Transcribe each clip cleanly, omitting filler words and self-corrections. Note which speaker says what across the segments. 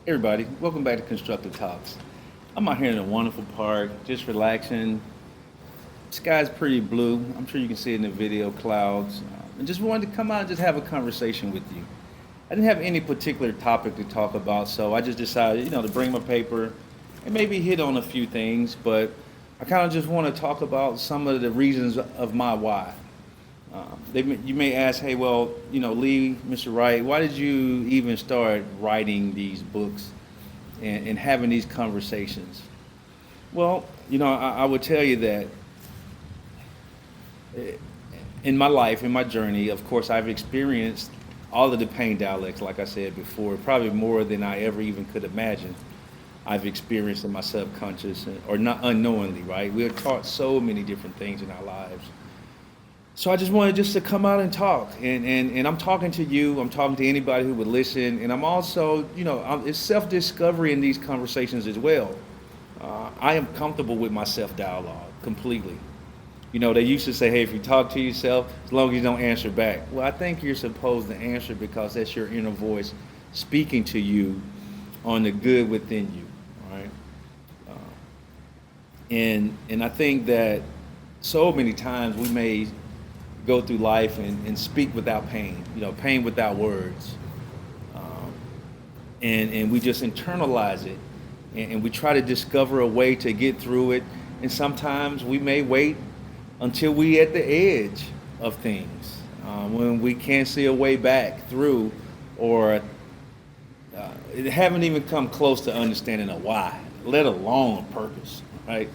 Speaker 1: Everybody, welcome back to Constructive Talks. I'm out here in a wonderful park, just relaxing. Sky's pretty blue. I'm sure you can see it in the video, clouds. And just wanted to come out and just have a conversation with you. I didn't have any particular topic to talk about, so I just decided, to bring my paper and maybe hit on a few things, but I kind of just want to talk about some of the reasons of my why. You may ask, hey, well, Lee, Mr. Wright, why did you even start writing these books and having these conversations? Well, I would tell you that eh, in my life, in my journey, of course, I've experienced all of the pain dialects, like I said before, probably more than I ever even could imagine. I've experienced in my subconscious or not unknowingly, right? We are taught so many different things in our lives. So I just wanted just to come out and talk. And I'm talking to you, I'm talking to anybody who would listen. And I'm also, it's self discovery in these conversations as well. I am comfortable with my self dialogue completely. They used to say, hey, if you talk to yourself, as long as you don't answer back. Well, I think you're supposed to answer because that's your inner voice speaking to you on the good within you, all right? Uh, and I think that so many times we may go through life and speak without pain, pain without words. Um, and we just internalize it and we try to discover a way to get through it. And sometimes we may wait until we at the edge of things when we can't see a way back through or haven't even come close to understanding a why, let alone a purpose, right?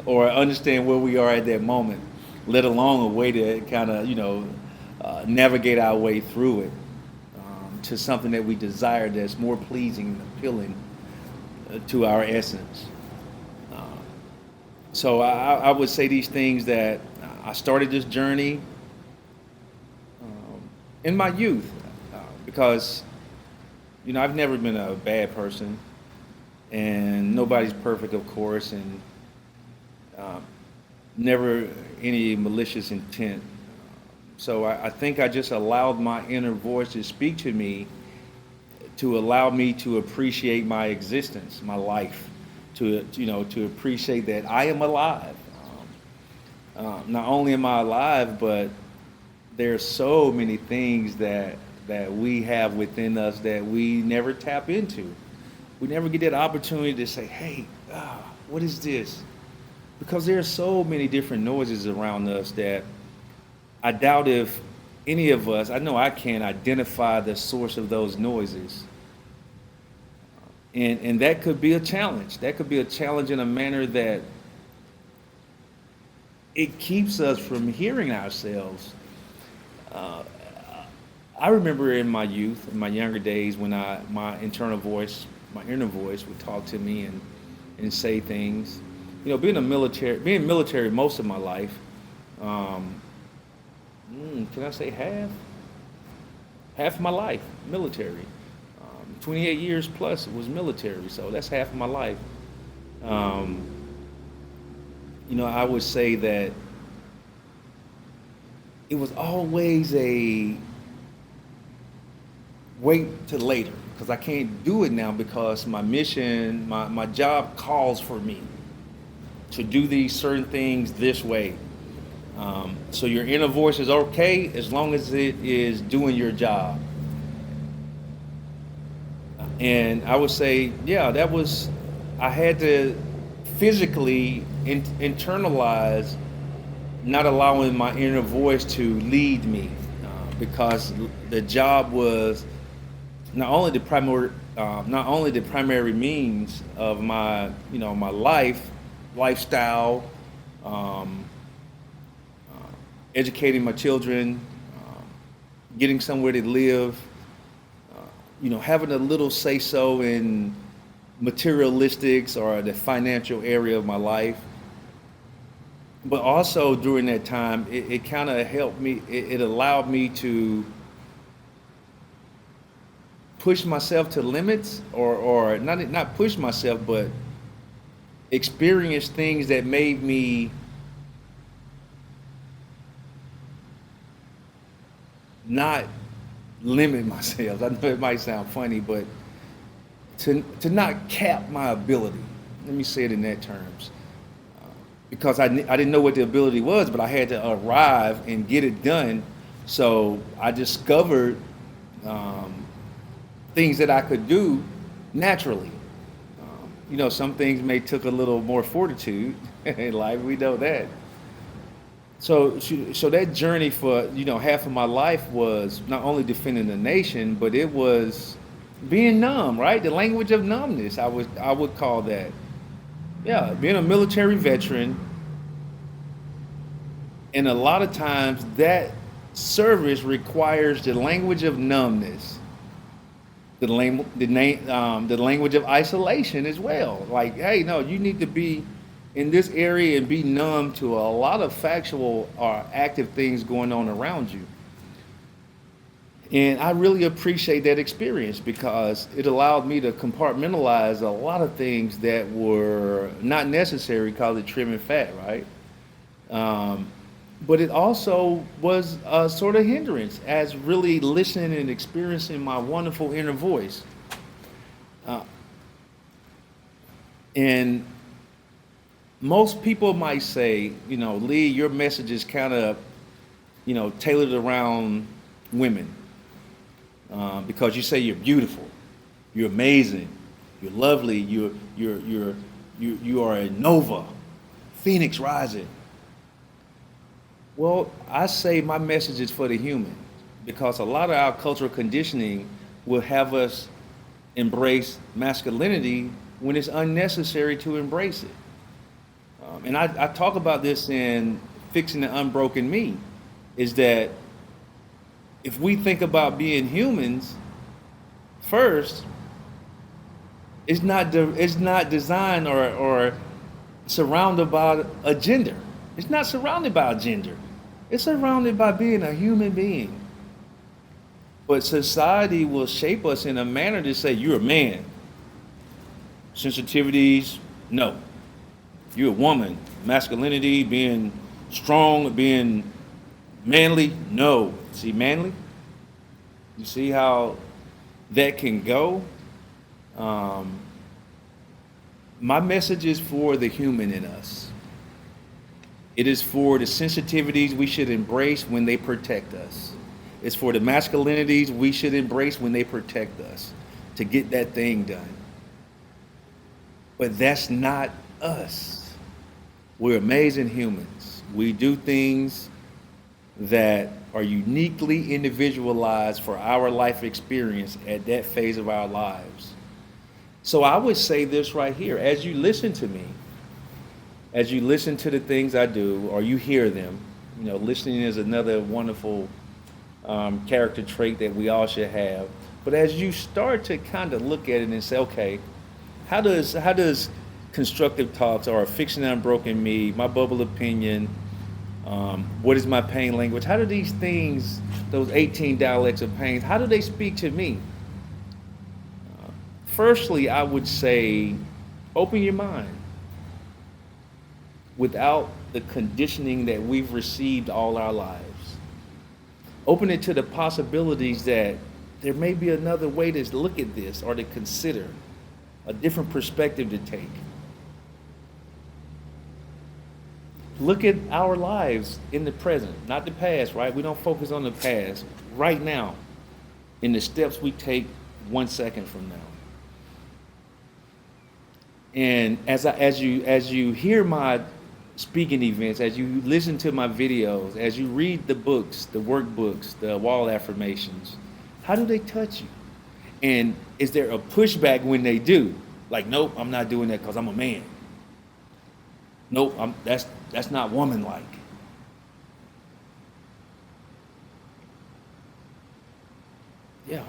Speaker 1: Or understand where we are at that moment, let alone a way to kind of, navigate our way through it to something that we desire that's more pleasing and appealing to our essence. Uh, so I would say these things that I started this journey in my youth because, I've never been a bad person and nobody's perfect, of course, and uh, never any malicious intent. So I think I just allowed my inner voice to speak to me, to allow me to appreciate my existence, my life, to appreciate that I am alive. Not only am I alive, but there's so many things that we have within us that we never tap into. We never get that opportunity to say, hey, what is this? Because there are so many different noises around us that I doubt if any of us, I know I can't identify the source of those noises. And that could be a challenge. That could be a challenge in a manner that it keeps us from hearing ourselves. Uh, I remember in my youth, in my younger days, when my internal voice, my inner voice would talk to me and say things. Being military most of my life, um, can I say half? Half of my life, military. 28 years plus was military, so that's half of my life. Um, I would say that it was always a wait till later because I can't do it now because my mission, my job calls for me to do these certain things this way. So your inner voice is okay as long as it is doing your job. And I would say, yeah, I had to physically internalize not allowing my inner voice to lead me because the job was not only the primary means of my, my lifestyle, um, educating my children, getting somewhere to live, having a little say so in materialistics or the financial area of my life. But also during that time, it kind of helped me, it allowed me to push myself to limits or not push myself, but experience things that made me not limit myself. I know it might sound funny, but to not cap my ability. Let me say it in that terms. Because I didn't know what the ability was, but I had to arrive and get it done. So I discovered things that I could do naturally. Some things may took a little more fortitude in life. We know that. So that journey for half of my life was not only defending the nation, but it was being numb, right? The language of numbness. I would call that. Yeah, being a military veteran, and a lot of times that service requires the language of numbness, the language of isolation as well. Like, hey, no, you need to be in this area and be numb to a lot of factual or active things going on around you. And I really appreciate that experience because it allowed me to compartmentalize a lot of things that were not necessary, call it trim and fat, right? But it also was a sort of hindrance as really listening and experiencing my wonderful inner voice. And most people might say, Lee, your message is kind of, tailored around women. Because you say you're beautiful, you're amazing, you're lovely, you are a nova, phoenix rising. Well, I say my message is for the human, because a lot of our cultural conditioning will have us embrace masculinity when it's unnecessary to embrace it. And I talk about this in Fixing the Unbroken Me, is that if we think about being humans first, it's not designed or surrounded by a gender. It's not surrounded by a gender. It's surrounded by being a human being. But society will shape us in a manner to say, you're a man. Sensitivities, no. You're a woman. Masculinity, being strong, being manly, no. See, manly? You see how that can go? My message is for the human in us. It is for the sensitivities we should embrace when they protect us. It's for the masculinities we should embrace when they protect us, to get that thing done. But that's not us. We're amazing humans. We do things that are uniquely individualized for our life experience at that phase of our lives. So I would say this right here, as you listen to me, as you listen to the things I do, or you hear them, listening is another wonderful character trait that we all should have. But as you start to kind of look at it and say, okay, how does constructive talks or Fixing the Unbroken Me, my bubble opinion, what is my pain language? How do these things, those 18 dialects of pain, how do they speak to me? Firstly, I would say, open your mind. Without the conditioning that we've received all our lives. Open it to the possibilities that there may be another way to look at this or to consider, a different perspective to take. Look at our lives in the present, not the past, right? We don't focus on the past. Right now, in the steps we take 1 second from now. And as you hear my speaking events, as you listen to my videos, as you read the books, the workbooks, the wall affirmations, how do they touch you? And is there a pushback when they do? Like, nope, I'm not doing that because I'm a man. Nope, that's not woman-like. Yeah.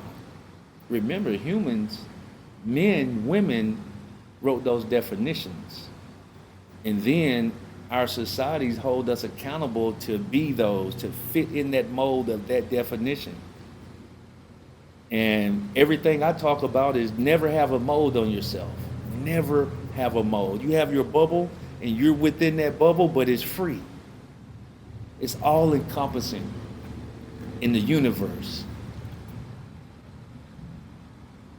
Speaker 1: Remember, humans, men, women wrote those definitions. And then our societies hold us accountable to be those, to fit in that mold of that definition. And everything I talk about is never have a mold on yourself. Never have a mold. You have your bubble, and you're within that bubble, but it's free. It's all encompassing in the universe.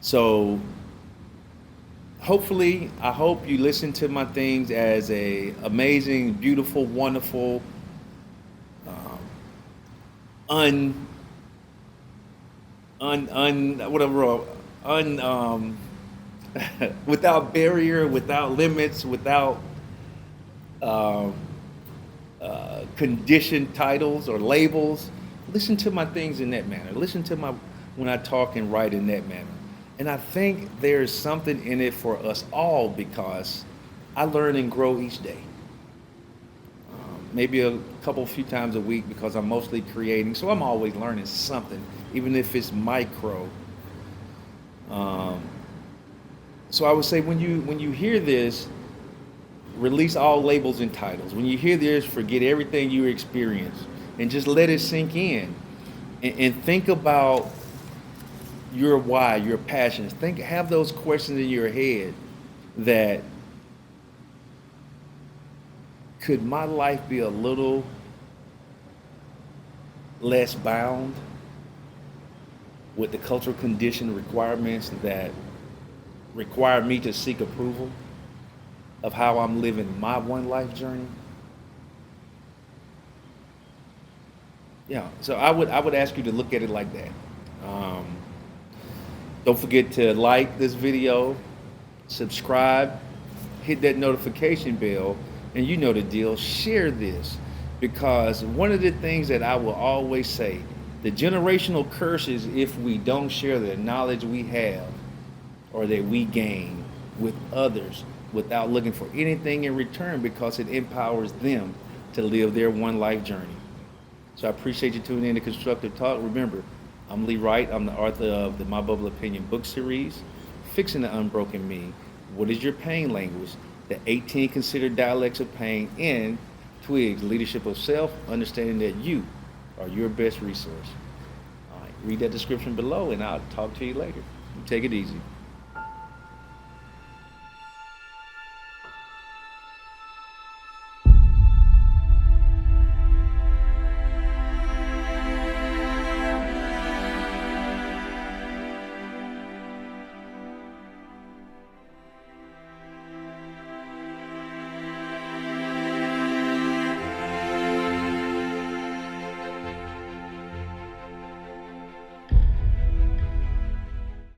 Speaker 1: So hopefully, I hope you listen to my things as a amazing, beautiful, wonderful, um, un whatever, without barrier, without limits, without um, conditioned titles or labels. Listen to my things in that manner. Listen to my when I talk and write in that manner. And I think there's something in it for us all because I learn and grow each day. Maybe a couple few times a week because I'm mostly creating, so I'm always learning something, even if it's micro. Um, so I would say when you hear this, release all labels and titles. When you hear this, forget everything you experienced and just let it sink in, and think about your why, your passions. Have those questions in your head that could my life be a little less bound with the cultural condition requirements that require me to seek approval of how I'm living my one life journey? Yeah, so I would ask you to look at it like that. Um, don't forget to like this video, subscribe, hit that notification bell, and you know the deal. Share this because one of the things that I will always say, the generational curse is if we don't share the knowledge we have or that we gain with others without looking for anything in return because it empowers them to live their one life journey. So I appreciate you tuning in to Constructive Talk. Remember, I'm Wright. I'm the author of the My Bubble Opinion book series, Fixing the Unbroken Me, What is Your Pain Language, the 18 Considered Dialects of Pain, and Twigs, Leadership of Self, Understanding that you are your best resource. All right, read that description below, and I'll talk to you later. Take it easy.